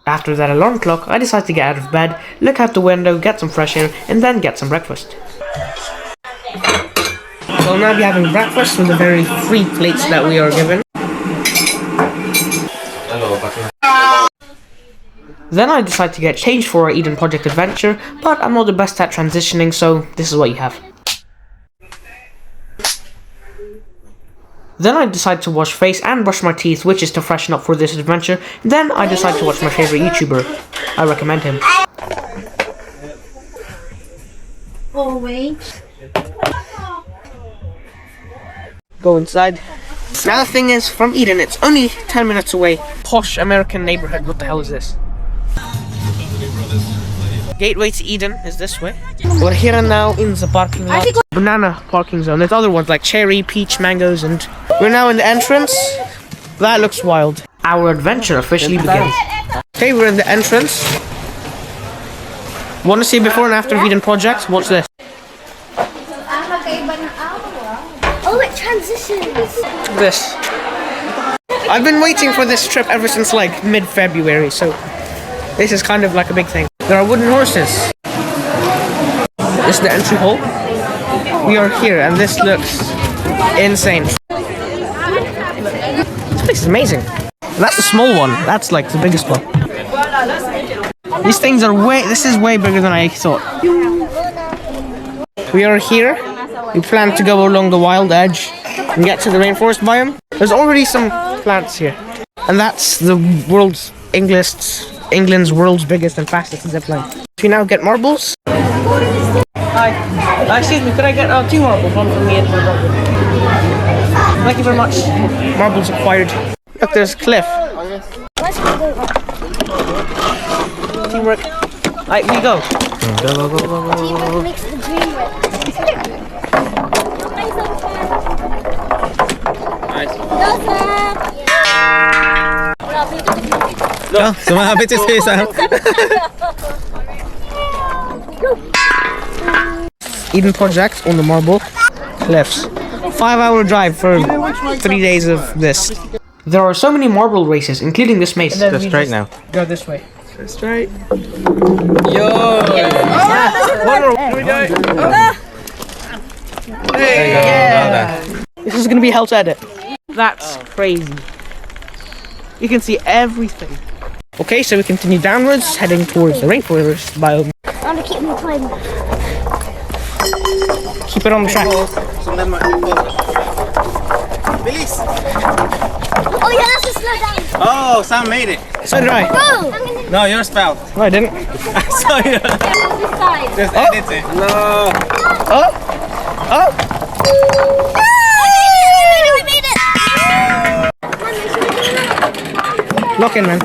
After that alarm clock, I decide to get out of bed, look out the window, get some fresh air, and then get some breakfast. We'll now be having breakfast with the very free plates that we are given. Then I decide to get changed for our Eden Project adventure, but I'm not the best at transitioning, so this is what you have. Then I decide to wash face and brush my teeth, which is to freshen up for this adventure. Then I decide to watch my favorite YouTuber. I recommend him. Oh, wait. Go inside. Now the thing is, from Eden, it's only 10 minutes away. Posh American neighborhood, what the hell is this? Gateway to Eden is this way. We're here now in the parking lot. Banana parking zone. There's other ones like cherry, peach, mangoes, and we're now in the entrance. That looks wild. Our adventure officially begins. Okay, we're in the entrance. Want to see before and after of Eden Project? Watch this. Oh, it transitions. This. I've been waiting for this trip ever since like mid-February, so this is kind of like a big thing. There are wooden horses. This is the entry hall. We are here and this looks insane. This place is amazing. That's the small one. That's like the biggest one. These things are this is way bigger than I thought. We are here. We plan to go along the wild edge and get to the rainforest biome. There's already some plants here. And that's the England's world's biggest and fastest zipline. We now get marbles. Hi. Excuse me, could I get 2 marbles? One for me and for the dog. Thank you very much. Marbles acquired. Look, there's a cliff. Teamwork. Alright, we go. Go. Teamwork makes the dream work. No, sumabit si Cesar. Eden Project on the marble cliffs. 5-hour drive for 3 days of this. There are so many marble races, including this maze. Go straight now. Go this way. Straight. Yo! One more. Here we go. Yeah. This is gonna be hell to edit. That's crazy. You can see everything. Okay, so we continue downwards, heading towards the rainforest biome. I want to keep my time. Keep it on the track. Oh, yeah, that's a slow down. Oh, Sam made it. So did I. Oh! No, yours fell. No, I didn't. I saw you. This side. Just edit it. No. Oh! We made it! Lock in, man.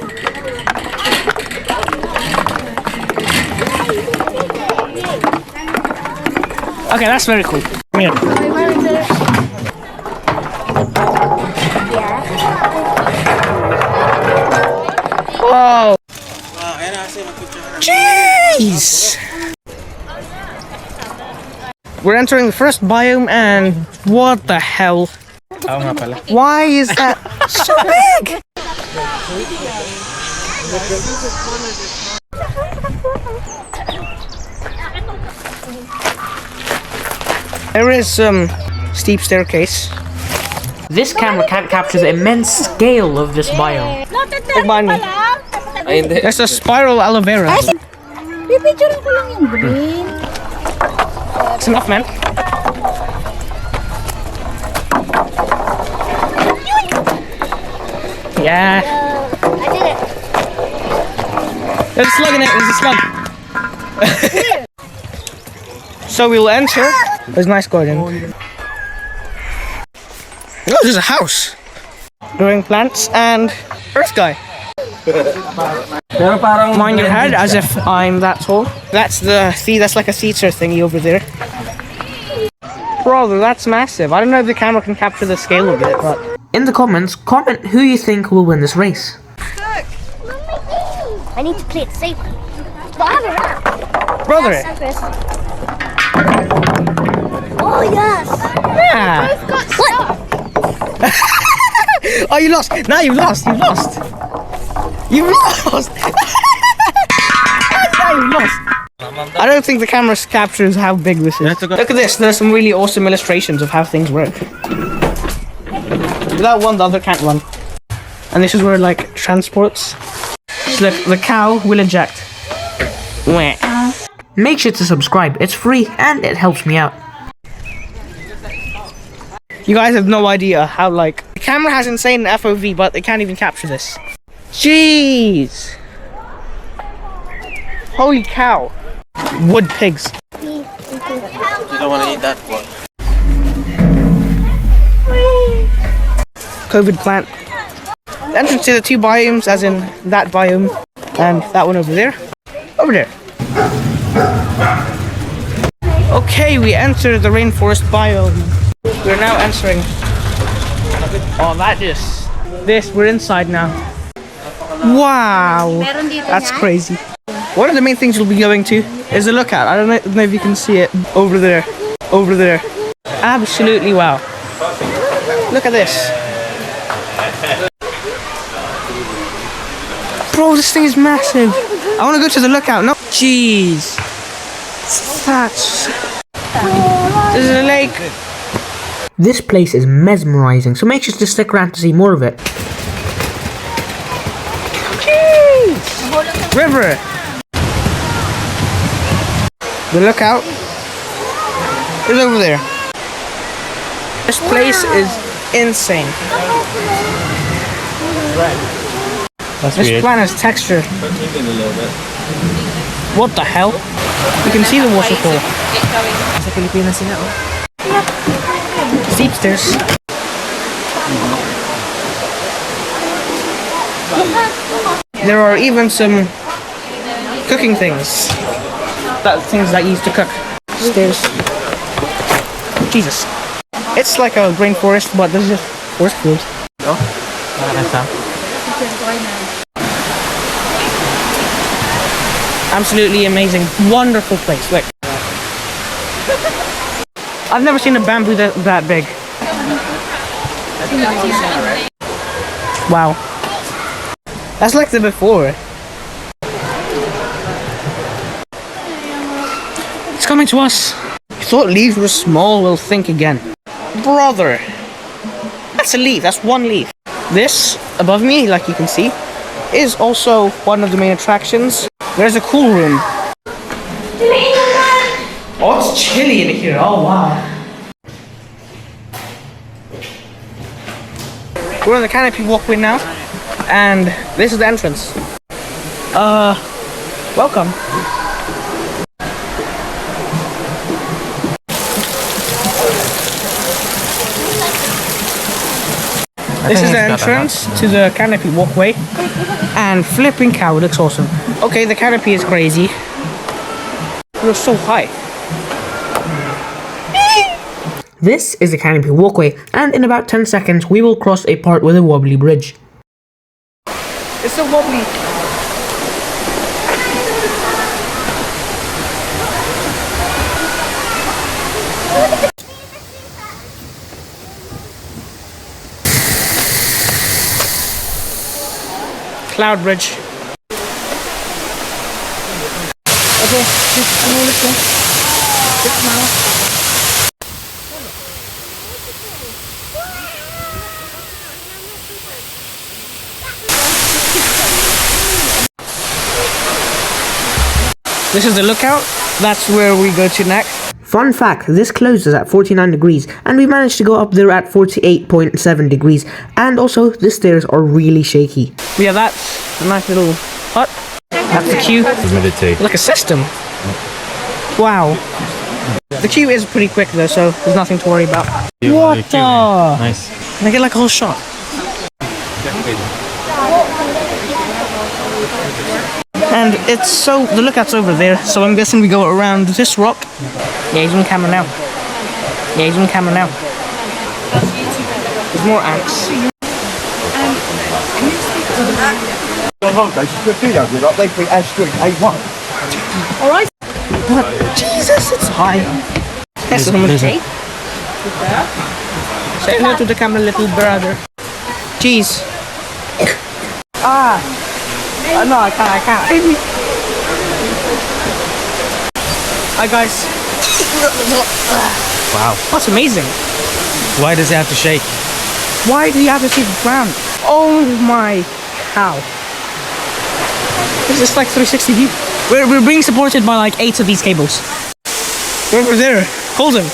Okay, that's very cool. Come here. Whoa! Jeez! We're entering the first biome and what the hell? Why is that so big? There is some steep staircase. This camera can't capture the immense scale of this biome. Look behind me. There's a spiral aloe vera. Pipicturean ko lang yung green. It's enough, man. Yeah. I did it. There's a slug in it. There's a slug. So we'll enter. There's a nice garden. Oh, there's a house. Growing plants and earth guy. Mind your head as if I'm that tall. That's that's like a theater thingy over there. Brother, that's massive. I don't know if the camera can capture the scale of it, but in the comments, comment who you think will win this race. I need to play it safe. But I have a wrap. Brother. Oh, yes. Yeah. What? Oh, you lost. Now you've lost. You've lost. You've lost! You've lost! I don't think the camera captures how big this is. Look at this, there's some really awesome illustrations of how things work. Without one, the other can't run. And this is where, like, transports. So look, the cow will eject. Make sure to subscribe, it's free and it helps me out. You guys have no idea how, like, the camera has insane FOV, but they can't even capture this. Jeez! Holy cow! Wood pigs. You don't want to eat that one. COVID plant. The entrance to the two biomes, as in that biome and that one over there. Over there. Okay, we entered the rainforest biome. We're now entering. Oh, we're inside now. Wow, that's crazy. One of the main things you'll be going to is the lookout. I don't know if you can see it over there. Over there. Absolutely wow. Look at this. Bro, this thing is massive. I want to go to the lookout. No, jeez. This is a lake. This place is mesmerizing, so make sure to stick around to see more of it. Jeez. River. The lookout is over there. This place is insane. This plant has texture. What the hell? You can see the waterfall. Steep stairs. There are even some cooking things. Things that you use to cook. Stairs. Jesus. It's like a rainforest, but there's just forest food. Absolutely amazing. Wonderful place. Look. I've never seen a bamboo that big. Wow. That's like the before. It's coming to us. You thought leaves were small, we'll think again. Brother. That's a leaf, that's one leaf. This, above me, like you can see, is also one of the main attractions. There's a cool room. Oh, it's chilly in here, oh wow. We're on the canopy walkway now, and this is the entrance. Welcome. This is the entrance to the canopy walkway, and flipping cow, it looks awesome. Okay, the canopy is crazy. We're so high. This is the canopy walkway, and in about 10 seconds we will cross a part with a wobbly bridge. It's so wobbly. Cloud bridge. Okay, just this one. Just now. This is the lookout. That's where we go to next. Fun fact, this closes at 49 degrees and we managed to go up there at 48.7 degrees, and also the stairs are really shaky. Yeah, that's a nice little hut. That's the queue. Like a system. Wow. The queue is pretty quick though, so there's nothing to worry about. What the? Nice. Can I get like a whole shot? And it's so, the lookout's over there, so I'm guessing we go around this rock. Yeah, he's on camera now. Yeah, he's on camera now. There's more ants. Alright. What? Jesus, it's high. That's so much shape. Say hello to the camera, little brother. Jeez. Ah. No, I can't. Hi guys. Wow. That's amazing. Why does it have to shake? Why do you have to see the ground? Oh my cow. This is like 360 view. We're being supported by like 8 of these cables. Over there. Hold him.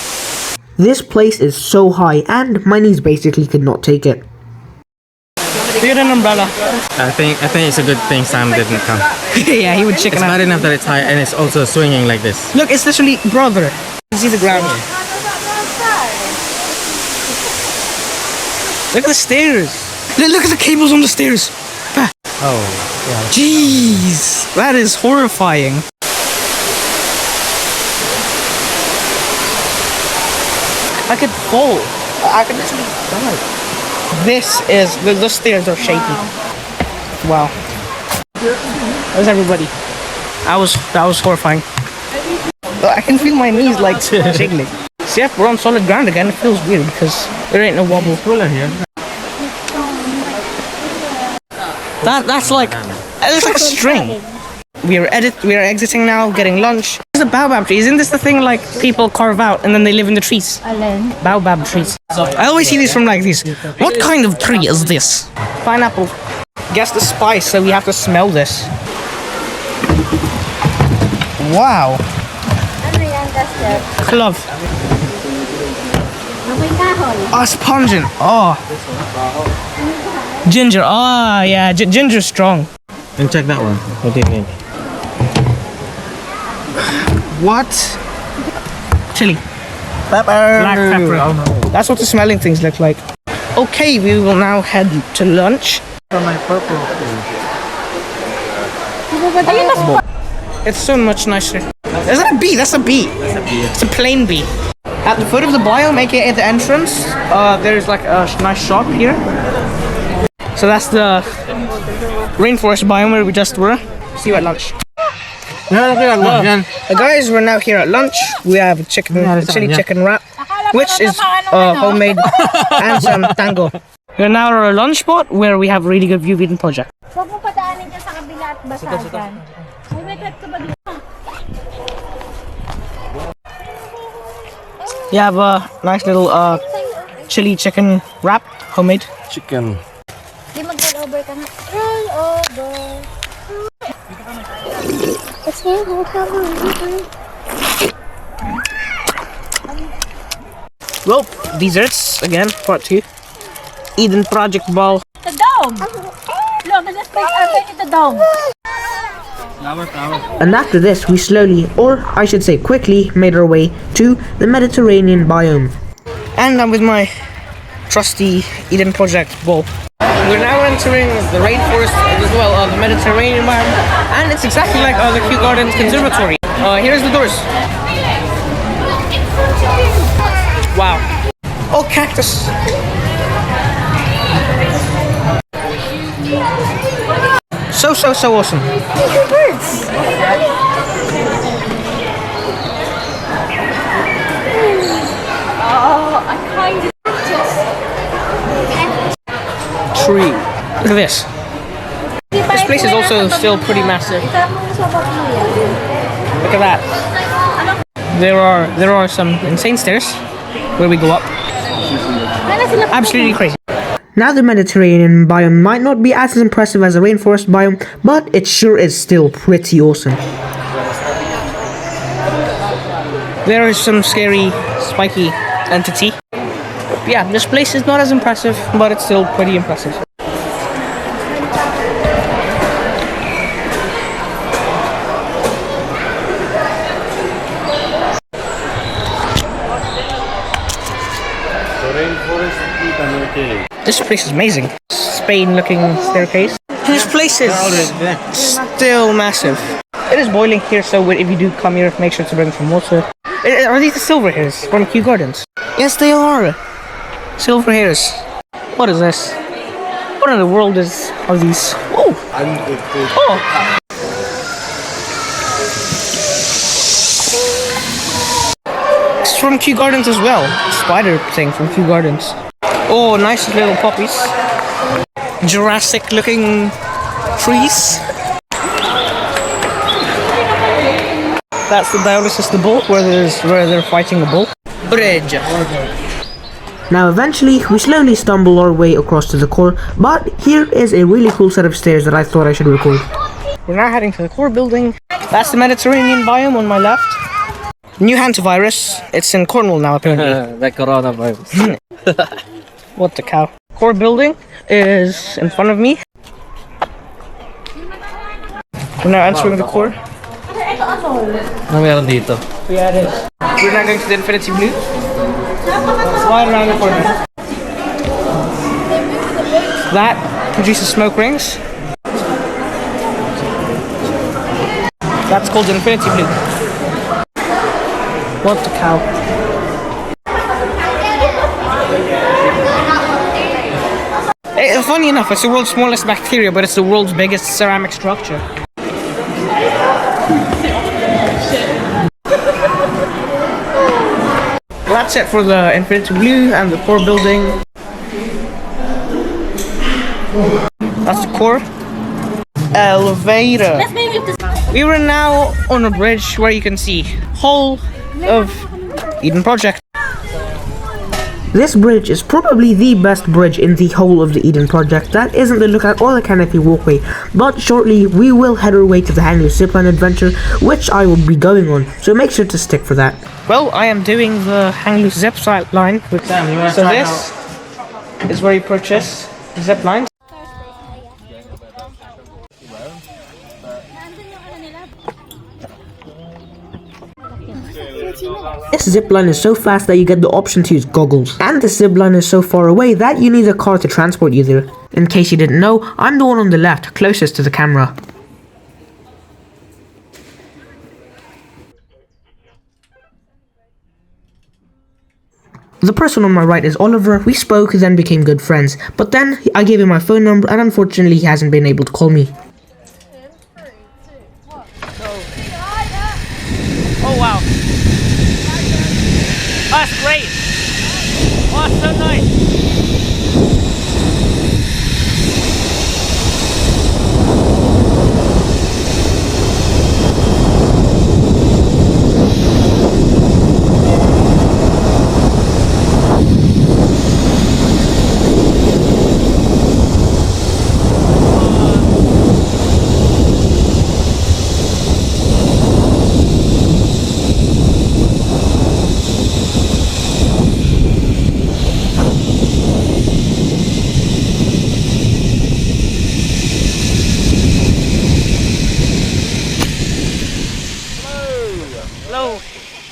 This place is so high and my knees basically could not take it. Get an umbrella. I think it's a good thing Sam didn't come. Yeah, he would chicken It's out. bad enough that it's high and it's also swinging like this. Look, it's literally brother. You see the ground. Look at the stairs. Look at the cables on the stairs. Oh, yeah. Jeez, that is horrifying. I could fall. I could literally die. This is the stairs are shaky. Wow. How's everybody? That was horrifying. I can feel my knees like jiggling. See, if we're on solid ground again, it feels weird because there ain't no wobble. Cooler here. That's like a string. We are exiting now, getting lunch. There's a baobab tree. Isn't this the thing like people carve out and then they live in the trees? Baobab trees. I always see these from like these. What kind of tree is this? Pineapple. Guess the spice, so we have to smell this. Wow. Clove. Oh, it's pungent. Oh. Ginger. Oh, yeah. Ginger's strong. And check that one. What do you think? What? Chili. Pepper. Black pepper. Oh no. That's what the smelling things look like. Okay, we will now head to lunch. My purple. It's so much nicer. Is that a bee? That's a bee. It's a plain bee. At the foot of the biome, aka at the entrance, there's like a nice shop here. So that's the Rainforest biome where we just were. See you at lunch. Guys, we're now here at lunch. We have a chili chicken wrap, which is homemade, and some tango. We're now at our lunch spot where we have a really good view of Eden Project. You have a nice little chili chicken wrap, homemade. Chicken. Well, desserts again, part 2. Eden Project ball. The dome. Look, this place underneath the dome. And after this, we slowly, or I should say quickly, made our way to the Mediterranean biome. And I'm with my trusty Eden Project ball. We're now entering the rainforest as well, the Mediterranean biome, and it's exactly like the Kew Gardens Conservatory. Here's the doors. Wow. Oh, cactus. So awesome. Birds. Oh, I kind of Tree. Look at this. This place is also still pretty massive. Look at that. There are some insane stairs where we go up. Absolutely crazy. Now the Mediterranean biome might not be as impressive as the rainforest biome, but it sure is still pretty awesome. There is some scary, spiky entity. Yeah, this place is not as impressive, but it's still pretty impressive. This place is amazing. Spain-looking staircase. This place is still massive. It is boiling here, so if you do come here, make sure to bring some water. Are these the silver hairs from Kew Gardens? Yes, they are. Silver hairs. What is this? What in the world are these? Oh! Oh! It's from Kew Gardens as well. Spider thing from Kew Gardens. Oh, nice little poppies. Jurassic looking trees. That's the dialysis the bull, where they're fighting a bull. Bridge. Now eventually, we slowly stumble our way across to the core, but here is a really cool set of stairs that I thought I should record. We're now heading to the core building. That's the Mediterranean biome on my left. New hantavirus. It's in Cornwall now, apparently. The coronavirus. What the cow. Core building is in front of me. We're now entering the core. Ano meron dito? Yeah, it is. We're now going to the Infinity Blue. Right around the corner. That produces smoke rings. That's called the Infinity Blue. What the cow. Funny enough, it's the world's smallest bacteria, but it's the world's biggest ceramic structure. Well, that's it for the Infinity Blue and the core building. That's the core. Elevator. We were now on a bridge where you can see whole of Eden Project. This bridge is probably the best bridge in the whole of the Eden Project. That isn't the lookout or the canopy walkway, but shortly we will head our way to the Hangloose Zipline adventure, which I will be going on, so make sure to stick for that. Well, I am doing the Hangloose Zipline with Sam. So this is where you purchase the ziplines. This zipline is so fast that you get the option to use goggles. And the zipline is so far away that you need a car to transport you there. In case you didn't know, I'm the one on the left, closest to the camera. The person on my right is Oliver. We spoke, then became good friends. But then, I gave him my phone number and unfortunately he hasn't been able to call me. Oh wow. That's great. Oh, that's so nice.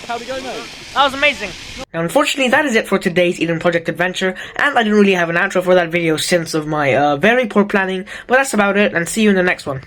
How'd it go, mate? That was amazing. Now, unfortunately, that is it for today's Eden Project adventure, and I didn't really have an outro for that video since of my very poor planning, but that's about it, and see you in the next one.